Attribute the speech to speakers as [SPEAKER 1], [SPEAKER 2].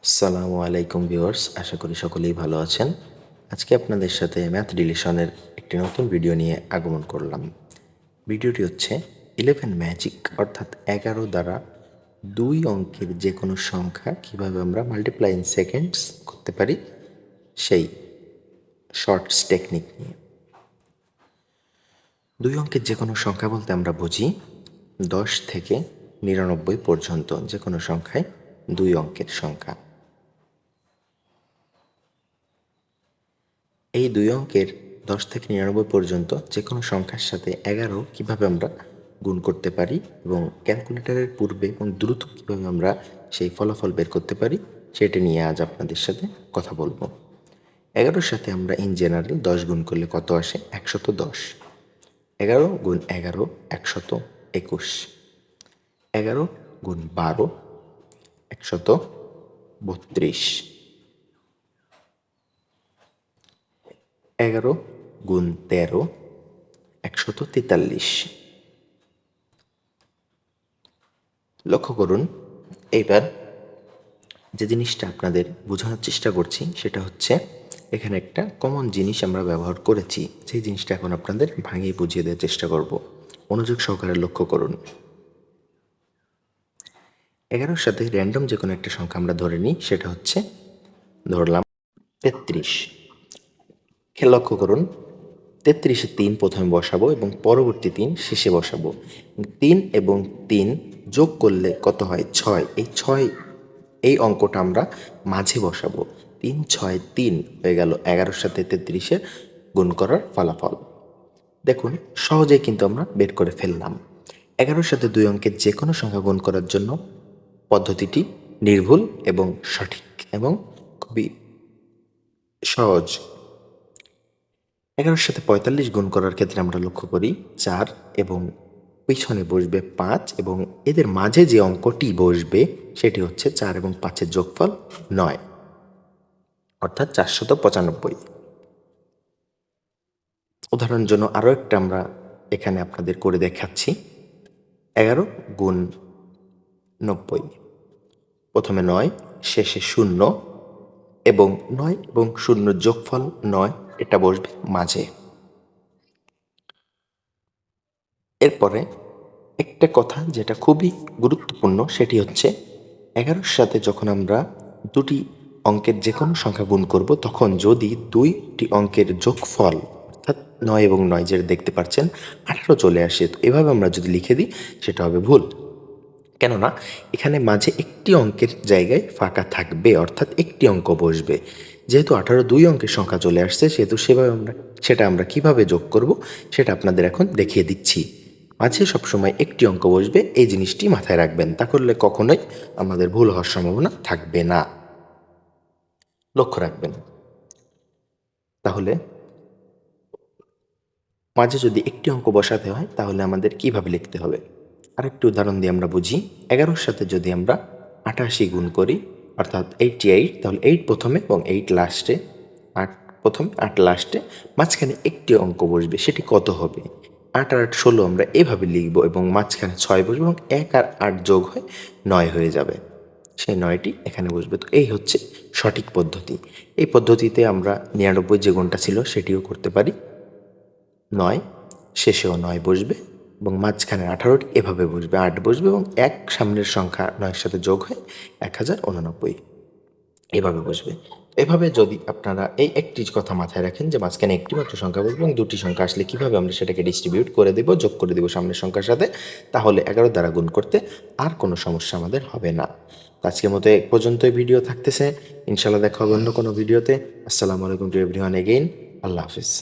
[SPEAKER 1] আসসালামু আলাইকুম ভিউয়ার্স, আশা করি সকলেই ভালো আছেন। আজকে আপনাদের সাথে ম্যাথ রিলেশনের একটি নতুন ভিডিও নিয়ে আগমন করলাম। ভিডিওটি হচ্ছে 11 ম্যাজিক অর্থাৎ 11 দ্বারা 2 অঙ্কের যে কোনো সংখ্যা কিভাবে আমরা মাল্টিপ্লাই ইন সেকেন্ডস করতে পারি সেই শর্টস টেকনিক নিয়ে। 2 অঙ্কের যে কোনো সংখ্যা বলতে আমরা বুঝি 10 থেকে 99 পর্যন্ত যে কোনো সংখ্যায় 2 অঙ্কের সংখ্যা। এই 2 অঙ্কের 10 থেকে 99 পর্যন্ত যে কোনো সংখ্যার সাথে 11 কিভাবে আমরা গুণ করতে পারি এবং ক্যালকুলেটরের পূর্বে এবং দ্রুত কিভাবে আমরা সেই ফলাফল বের করতে পারি সেটা নিয়ে আজ আপনাদের সাথে কথা বলবো। 11-র সাথে আমরা ইন জেনারেল 10 গুণ করলে কত আসে? 110। 11 গুণ 11 121। 11 গুণ 12 132। 11 গুণ 13 143। লক্ষ্য করুন, এইবার যে জিনিসটা আপনাদের বোঝানোর চেষ্টা করছি সেটা হচ্ছে এখানে একটা কমন জিনিস আমরা ব্যবহার করেছি, সেই জিনিসটা এখন আপনাদের ভাঙিয়ে বুঝিয়ে দেওয়ার চেষ্টা করব। মনোযোগ সহকারে লক্ষ্য করুন। 11-র সাথে র্যান্ডম যে কোনো একটা সংখ্যা আমরা ধরে নিই, সেটা হচ্ছে ধরলাম 33। লক্ষ্য করুন, 33-এ 3 প্রথমে বসাবো এবং পরবর্তী 3 শেষে বসাবো। 3 এবং 3 যোগ করলে কত হয়? 6। এই 6 এই অঙ্কটা আমরা মাঝে বসাবো। 3 6 3 হয়ে গেল 11-র সাথে 33-এর গুণ করার ফলাফল। দেখুন, সহজেই কিন্তু আমরা বের করে ফেললাম। 11-র সাথে 2 অঙ্কের যে কোনো সংখ্যা গুণ করার জন্য পদ্ধতিটি নির্ভুল এবং সঠিক এবং খুবই সহজ। 11-র সাথে 45 গুণ করার ক্ষেত্রে আমরা লক্ষ্য করি 4 এবং পিছনে বসবে 5 এবং এদের মাঝে যে অঙ্কটি বসবে সেটি হচ্ছে 4 এবং 5-এর যোগফল 9 অর্থাৎ 495। উদাহরণের জন্য আরও একটা আমরা এখানে আপনাদের করে দেখাচ্ছি। 11 গুণ 90, প্রথমে 9 শেষে 0 এবং 9 এবং 0 যোগফল 9, এটা বসবে মাঝে। এরপরে একটা কথা যেটা খুবই গুরুত্বপূর্ণ সেটি হচ্ছে 11-র সাথে যখন আমরা দুটি অঙ্কের যে কোনো সংখ্যা গুণ করব তখন যদি 2টি অঙ্কের যোগফল অর্থাৎ 9 এবং 9 যেটা দেখতে পাচ্ছেন 18 চলে আসে, তো এভাবে আমরা যদি লিখে দিই সেটা হবে ভুল। কেননা এখানে মাঝে একটি অঙ্কের জায়গায় ফাঁকা থাকবে অর্থাৎ একটি অঙ্ক বসবে। যেহেতু 18 2 অঙ্কের সংখ্যা চলে আসছে সেহেতু সেটা আমরা কিভাবে যোগ করব সেটা আপনাদের এখন দেখিয়ে দিচ্ছি। মাঝে সবসময় একটি অঙ্ক বসবে, এই জিনিসটি মাথায় রাখবেন, তা করলে কখনোই আমাদের ভুল হওয়ার সম্ভাবনা থাকবে না। লক্ষ্য রাখবেন। তাহলে মাঝে যদি একটি অঙ্ক বসাতে হয় তাহলে আমাদের কিভাবে লিখতে হবে আরেকটি উদাহরণ দিয়ে আমরা বুঝি। 11-র সাথে যদি আমরা 88 গুণ করি অর্থাৎ 88, তাহলে 8 প্রথমে এবং 8 লাস্টে, 8 প্রথমে 8 লাস্টে, মাঝখানে একটি অঙ্ক বসবে, সেটি কত হবে? 8 আর 8 16 আমরা এভাবে লিখব এবং মাঝখানে 6 বসবে এবং 1 আর 8 যোগ হয়ে 9 হয়ে যাবে, সেই 9টি এখানে বসবে। তো এই হচ্ছে সঠিক পদ্ধতি। এই পদ্ধতিতে আমরা 99 যে গুণটা ছিল সেটিও করতে পারি। 9 শেষেও 9 বসবে এবং মাঝখানে 18টি এভাবে বসবে, 8 বসবে এবং 1 সামনের সংখ্যা 9-এর সাথে যোগ হয়ে 1089 এভাবে বসবে। এভাবে যদি আপনারা এই একটি কথা মাথায় রাখেন যে মাঝখানে একটি মাত্র সংখ্যা বসবে এবং দুটি সংখ্যা আসলে কিভাবে আমরা সেটাকে ডিস্ট্রিবিউট করে দেব, যোগ করে দেব সামনের সংখ্যার সাথে, তাহলে 11 দ্বারা গুণ করতে আর কোনো সমস্যা আমাদের হবে না। আজকের মতো এক পর্যন্তই ভিডিও থাকতেছে। ইনশাআল্লাহ দেখা হবে অন্য কোনো ভিডিওতে। আসসালামু আলাইকুম to everyone again. Allah Hafiz.